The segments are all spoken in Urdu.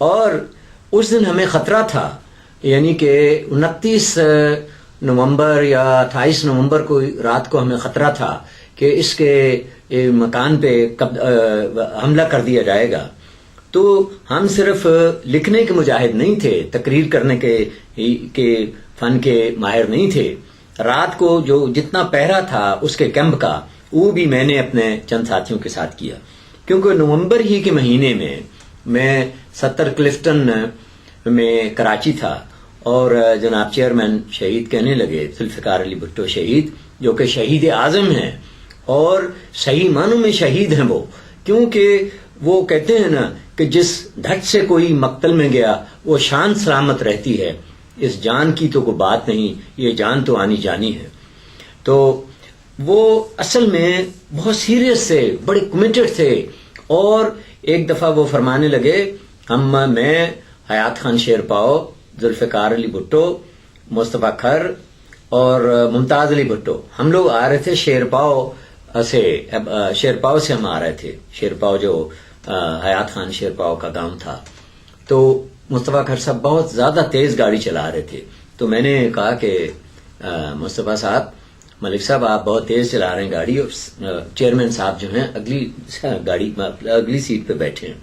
اور اس دن ہمیں خطرہ تھا، یعنی کہ 29 نومبر یا 28 نومبر کو رات کو ہمیں خطرہ تھا کہ اس کے مکان پہ حملہ کر دیا جائے گا. تو ہم صرف لکھنے کے مجاہد نہیں تھے، تقریر کرنے کے فن کے ماہر نہیں تھے. رات کو جو جتنا پہرا تھا اس کے کیمپ کا، وہ بھی میں نے اپنے چند ساتھیوں کے ساتھ کیا، کیونکہ نومبر ہی کے مہینے میں 70 کلفٹن میں کراچی تھا، اور جناب چیئرمین شہید کہنے لگے، ذوالفقار علی بھٹو شہید، جو کہ شہید اعظم ہیں اور صحیح معنوں میں شہید ہیں وہ، کیونکہ وہ کہتے ہیں نا کہ جس دھٹ سے کوئی مقتل میں گیا وہ شان سلامت رہتی ہے، اس جان کی تو کوئی بات نہیں، یہ جان تو آنی جانی ہے. تو وہ اصل میں بہت سیریس تھے، بڑے کمیٹڈ تھے. اور ایک دفعہ وہ فرمانے لگے، میں حیات خان شیرپاؤ، ذوالفقار علی بھٹو، مصطفیٰ کھر اور ممتاز علی بھٹو، ہم لوگ آ رہے تھے شیرپاؤ سے ہم آ رہے تھے، شیرپاؤ جو حیات خان شیرپاؤ کا گاؤں تھا. تو مصطفیٰ کھر صاحب بہت زیادہ تیز گاڑی چلا رہے تھے. تو میں نے کہا کہ مصطفیٰ صاحب، ملک صاحب آپ بہت تیز چلا رہے ہیں گاڑی، اور چیئرمین صاحب جو ہیں اگلی سیٹ پہ بیٹھے ہیں.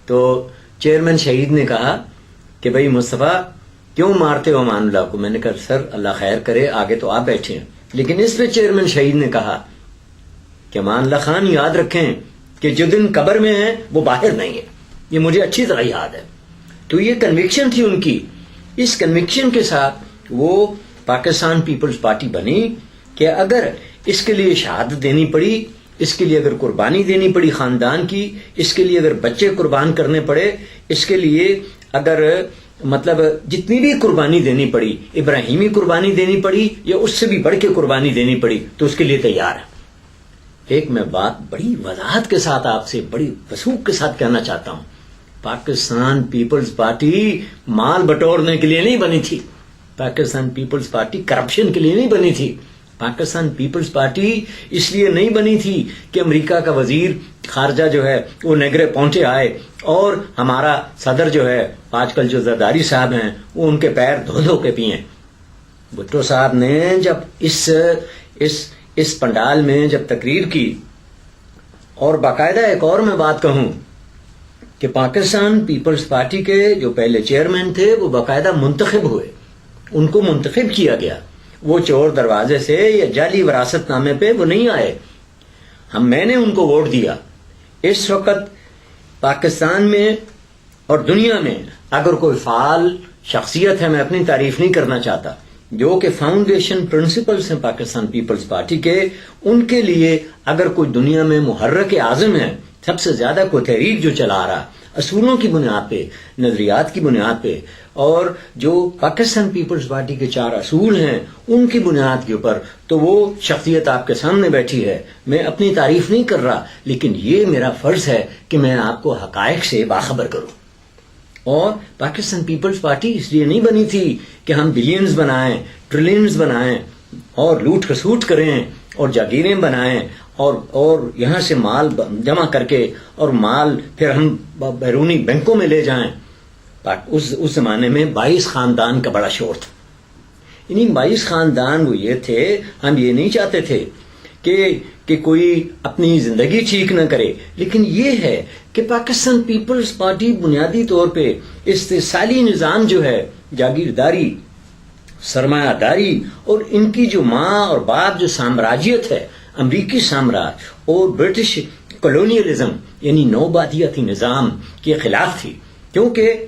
تو چیئرمین شہید نے کہا کہ بھائی مصطفیٰ کیوں مارتے ہو امان اللہ کو؟ میں نے کہا سر اللہ خیر کرے، آگے تو آپ بیٹھے ہیں. لیکن اس پہ چیئرمین شہید نے کہا کہ امان اللہ خان یاد رکھیں کہ جو دن قبر میں ہے وہ باہر نہیں ہے. یہ مجھے اچھی طرح یاد ہے. تو یہ کنوکشن تھی ان کی. اس کنوکشن کے ساتھ وہ پاکستان پیپلز پارٹی بنی کہ اگر اس کے لیے شہادت دینی پڑی، اس کے لیے اگر قربانی دینی پڑی خاندان کی، اس کے لیے اگر بچے قربان کرنے پڑے، اس کے لیے اگر مطلب جتنی بھی قربانی دینی پڑی، ابراہیمی قربانی دینی پڑی یا اس سے بھی بڑھ کے قربانی دینی پڑی، تو اس کے لیے تیار ہے. ایک میں بات بڑی وضاحت کے ساتھ آپ سے بڑی وثوق کے ساتھ کہنا چاہتا ہوں، پاکستان پیپلز پارٹی مال بٹورنے کے لیے نہیں بنی تھی. پاکستان پیپلز پارٹی کرپشن کے لیے نہیں بنی تھی. پاکستان پیپلز پارٹی اس لیے نہیں بنی تھی کہ امریکہ کا وزیر خارجہ جو ہے وہ نیگرے پہنچے آئے اور ہمارا صدر جو ہے آج کل جو زرداری صاحب ہیں وہ ان کے پیر دھو دھو کے پئیں. بھٹو صاحب نے جب اس پنڈال میں جب تقریر کی، اور باقاعدہ ایک اور میں بات کہوں کہ پاکستان پیپلز پارٹی کے جو پہلے چیئرمین تھے وہ باقاعدہ منتخب ہوئے، ان کو منتخب کیا گیا. وہ چور دروازے سے یا جعلی وراثت نامے پہ وہ نہیں آئے. میں نے ان کو ووٹ دیا. اس وقت پاکستان میں اور دنیا میں اگر کوئی فعال شخصیت ہے، میں اپنی تعریف نہیں کرنا چاہتا، جو کہ فاؤنڈیشن پرنسپلز ہیں پاکستان پیپلز پارٹی کے، ان کے لیے اگر کوئی دنیا میں محرک اعظم ہے، سب سے زیادہ کوئی تحریک جو چلا رہا اصولوں کی بنیاد پہ، نظریات کی بنیاد پہ، اور جو پاکستان پیپلز پارٹی کے 4 اصول ہیں ان کی بنیاد کے اوپر، تو وہ شخصیت آپ کے سامنے بیٹھی ہے. میں اپنی تعریف نہیں کر رہا، لیکن یہ میرا فرض ہے کہ میں آپ کو حقائق سے باخبر کروں. اور پاکستان پیپلز پارٹی اس لیے نہیں بنی تھی کہ ہم بلینز بنائیں، ٹریلینز بنائیں اور لوٹ کھسوٹ کریں اور جاگیریں بنائیں اور یہاں سے مال جمع کر کے اور مال پھر ہم بیرونی بینکوں میں لے جائیں. اس زمانے میں 22 خاندان کا بڑا شور تھا. یعنی 22 خاندان وہ یہ تھے، ہم یہ نہیں چاہتے تھے کہ کوئی اپنی زندگی ٹھیک نہ کرے، لیکن یہ ہے کہ پاکستان پیپلز پارٹی بنیادی طور پہ استحصالی نظام جو ہے، جاگیرداری، سرمایہ داری، اور ان کی جو ماں اور باپ جو سامراجیت ہے، امریکی سامراج اور برٹش کولونیلزم یعنی نوبادیاتی نظام کے خلاف تھی. کیونکہ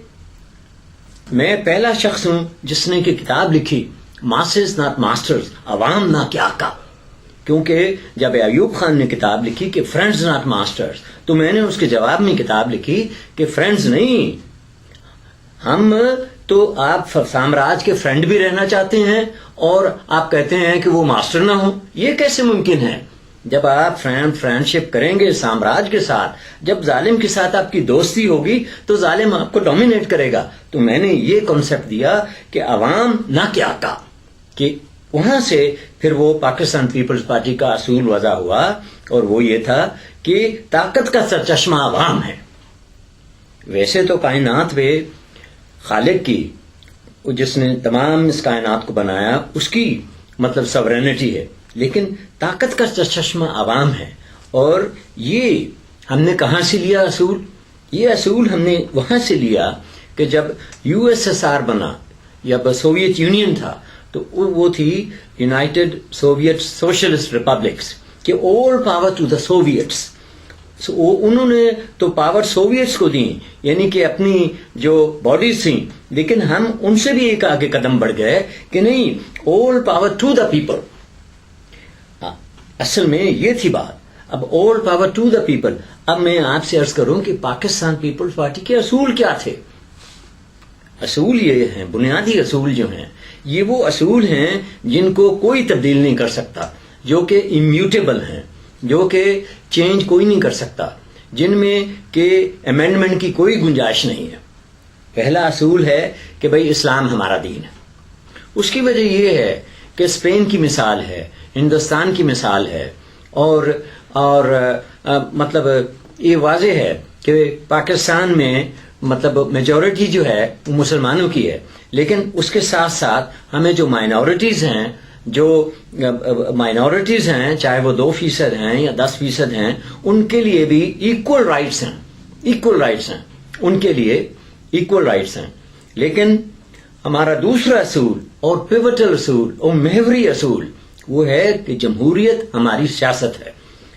میں پہلا شخص ہوں جس نے کہ کتاب لکھی ماسز ناٹ ماسٹرز، عوام نہ کیا کا. کیونکہ جب ایوب خان نے کتاب لکھی کہ فرینڈز ناٹ ماسٹرز، تو میں نے اس کے جواب میں کتاب لکھی کہ فرینڈز نہیں، ہم تو آپ سامراج کے فرینڈ بھی رہنا چاہتے ہیں اور آپ کہتے ہیں کہ وہ ماسٹر نہ ہوں. یہ کیسے ممکن ہے؟ جب آپ فرینڈشپ کریں گے سامراج کے ساتھ، جب ظالم کے ساتھ آپ کی دوستی ہوگی تو ظالم آپ کو ڈومینیٹ کرے گا. تو میں نے یہ کنسپٹ دیا کہ عوام نہ کیا کا، کہ وہاں سے پھر وہ پاکستان پیپلز پارٹی کا اصول وضع ہوا، اور وہ یہ تھا کہ طاقت کا سرچشمہ عوام ہے. ویسے تو کائنات پہ خالق کی، جس نے تمام اس کائنات کو بنایا، اس کی مطلب سورینٹی ہے، لیکن طاقت کا چشمہ عوام ہے. اور یہ ہم نے کہاں سے لیا اصول؟ یہ اصول ہم نے وہاں سے لیا کہ جب یو ایس ایس آر بنا یا سوویت یونین تھا تو وہ تھی یونائٹڈ سوویت سوشلسٹ ریپبلکس، کہ آل پاور ٹو دا سوویٹس. انہوں نے تو پاور سوویٹس کو دی، یعنی کہ اپنی جو باڈیز تھیں، لیکن ہم ان سے بھی ایک آگے قدم بڑھ گئے کہ نہیں، آل پاور ٹو دا پیپل. اصل میں یہ تھی بات. اب آل پاور ٹو دا پیپل. اب میں آپ سے عرض کروں کہ پاکستان پیپلز پارٹی کے اصول کیا تھے؟ اصول یہ ہیں، بنیادی اصول جو ہیں، یہ وہ اصول ہیں جن کو کوئی تبدیل نہیں کر سکتا، جو کہ امیوٹیبل ہیں، جو کہ چینج کوئی نہیں کر سکتا، جن میں کہ امینڈمنٹ کی کوئی گنجائش نہیں ہے. پہلا اصول ہے کہ بھئی اسلام ہمارا دین ہے. اس کی وجہ یہ ہے کہ اسپین کی مثال ہے، ہندوستان کی مثال ہے، اور مطلب یہ واضح ہے کہ پاکستان میں مطلب میجورٹی جو ہے وہ مسلمانوں کی ہے، لیکن اس کے ساتھ ساتھ ہمیں جو مائنورٹیز ہیں چاہے وہ 2% ہیں یا 10% ہیں، ان کے لیے بھی ایکول رائٹس ہیں، ان کے لیے ایکول رائٹس ہیں. لیکن ہمارا دوسرا اصول اور پیوٹل اصول اور محوری اصول وہ ہے کہ جمہوریت ہماری سیاست ہے.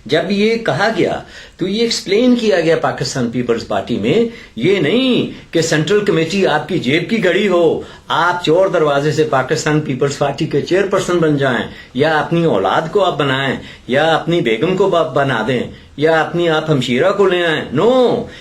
جب یہ کہا گیا تو یہ ایکسپلین کیا گیا پاکستان پیپلز پارٹی میں، یہ نہیں کہ سینٹرل کمیٹی آپ کی جیب کی گھڑی ہو، آپ چور دروازے سے پاکستان پیپلز پارٹی کے چیئرپرسن بن جائیں، یا اپنی اولاد کو آپ بنائیں، یا اپنی بیگم کو آپ بنا دیں، یا اپنی آپ ہمشیرہ کو لے آئیں. نو،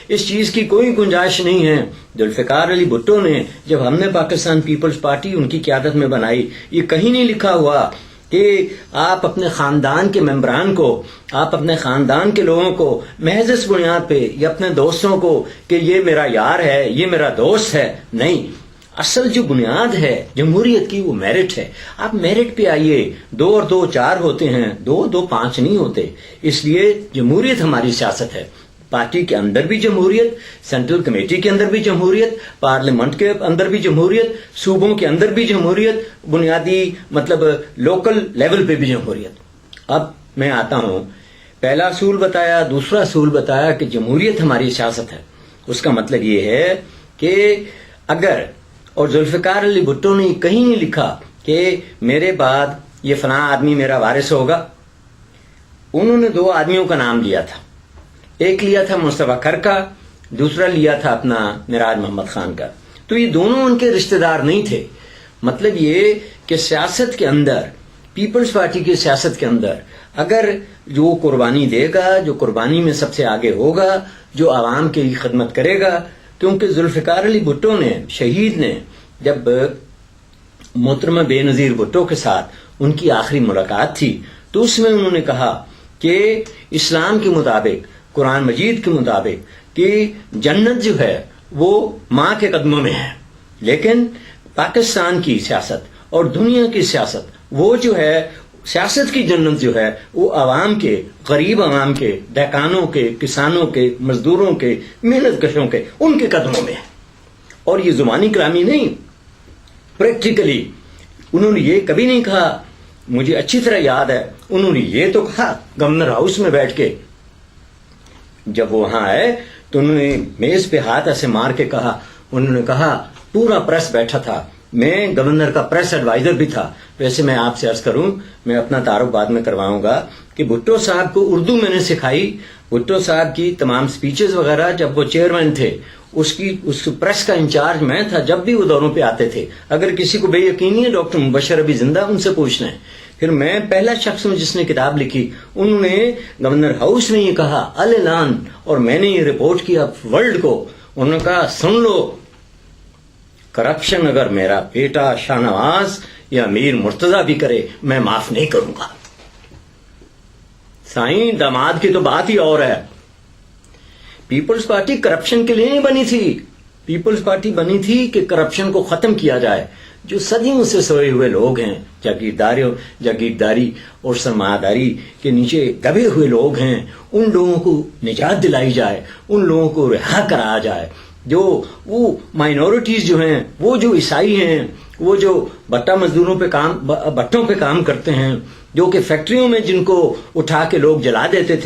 اس چیز کی کوئی گنجائش نہیں ہے. ذوالفقار علی بھٹو نے جب ہم نے پاکستان پیپلز پارٹی ان کی قیادت میں بنائی، یہ کہیں نہیں لکھا ہوا کہ آپ اپنے خاندان کے ممبران کو، آپ اپنے خاندان کے لوگوں کو محض اس بنیاد پہ، یا اپنے دوستوں کو کہ یہ میرا یار ہے، یہ میرا دوست ہے. نہیں، اصل جو بنیاد ہے جمہوریت کی وہ میرٹ ہے. آپ میرٹ پہ آئیے. 2 اور 2 4 ہوتے ہیں، 2 2 5 نہیں ہوتے. اس لیے جمہوریت ہماری سیاست ہے. پارٹی کے اندر بھی جمہوریت، سینٹرل کمیٹی کے اندر بھی جمہوریت، پارلیمنٹ کے اندر بھی جمہوریت، صوبوں کے اندر بھی جمہوریت، بنیادی مطلب لوکل لیول پہ بھی جمہوریت. اب میں آتا ہوں، پہلا اصول بتایا، دوسرا اصول بتایا کہ جمہوریت ہماری سیاست ہے. اس کا مطلب یہ ہے کہ اگر، اور ذوالفقار علی بھٹو نے کہیں نہیں لکھا کہ میرے بعد یہ فلاں آدمی میرا وارث ہوگا. انہوں نے 2 آدمیوں کا نام لیا تھا، ایک لیا تھا مصطفیٰ کھر کا، دوسرا لیا تھا اپنا معراج محمد خان کا. تو یہ دونوں ان کے رشتہ دار نہیں تھے. مطلب یہ کہ سیاست کے اندر، پیپلز پارٹی کی سیاست کے اندر، اگر جو قربانی دے گا، جو قربانی میں سب سے آگے ہوگا، جو عوام کی خدمت کرے گا. کیونکہ ذوالفقار علی بھٹو نے، شہید نے، جب محترمہ بے نظیر بھٹو کے ساتھ ان کی آخری ملاقات تھی تو اس میں انہوں نے کہا کہ اسلام کے مطابق، قرآن مجید کے مطابق، کہ جنت جو ہے وہ ماں کے قدموں میں ہے، لیکن پاکستان کی سیاست اور دنیا کی سیاست، وہ جو ہے سیاست کی جنت جو ہے وہ عوام کے، غریب عوام کے، دہقانوں کے، کسانوں کے، مزدوروں کے، محنت کشوں کے، ان کے قدموں میں ہے. اور یہ زبانی کلامی نہیں، پریکٹیکلی انہوں نے یہ کبھی نہیں کہا. مجھے اچھی طرح یاد ہے انہوں نے یہ تو کہا گورنر ہاؤس میں بیٹھ کے، جب وہ وہاں آئے تو انہوں نے میز پہ ہاتھ ایسے مار کے کہا، انہوں نے کہا، پورا پریس بیٹھا تھا، میں گورنر کا پریس ایڈوائزر بھی تھا. ویسے میں آپ سے عرض کروں، میں اپنا تعارف بعد میں کرواؤں گا، کہ بھٹو صاحب کو اردو میں نے سکھائی. بھٹو صاحب کی تمام سپیچز وغیرہ، جب وہ چیئرمین تھے، اس پریس کا انچارج میں تھا جب بھی وہ دوروں پہ آتے تھے. اگر کسی کو بے یقینی ہے، ڈاکٹر مبشر ابھی زندہ، ان سے پوچھنا ہے. پھر میں پہلا شخص ہوں جس نے کتاب لکھی. انہوں نے گورنر ہاؤس میں یہ کہا اعلان، اور میں نے یہ رپورٹ کیا ورلڈ کو. انہوں نے کہا، سن لو، کرپشن اگر میرا بیٹا شاہ نواز یا امیر مرتضیٰ بھی کرے، میں معاف نہیں کروں گا. سائیں داماد کی تو بات ہی اور ہے. پیپلز پارٹی کرپشن کے لیے نہیں بنی تھی. پیپلز پارٹی بنی تھی کہ کرپشن کو ختم کیا جائے. جو صدیوں سے سوئے ہوئے لوگ ہیں، جاگیرداری اور سرمایہ داری کے نیچے دبے ہوئے لوگ ہیں، ان لوگوں کو نجات دلائی جائے، ان لوگوں کو رہا کرایا جائے. جو وہ مائنورٹیز جو ہیں، وہ جو عیسائی ہیں، وہ جو بٹا مزدوروں پہ بٹوں پہ کام کرتے ہیں، جو کہ فیکٹریوں میں جن کو اٹھا کے لوگ جلا دیتے تھے،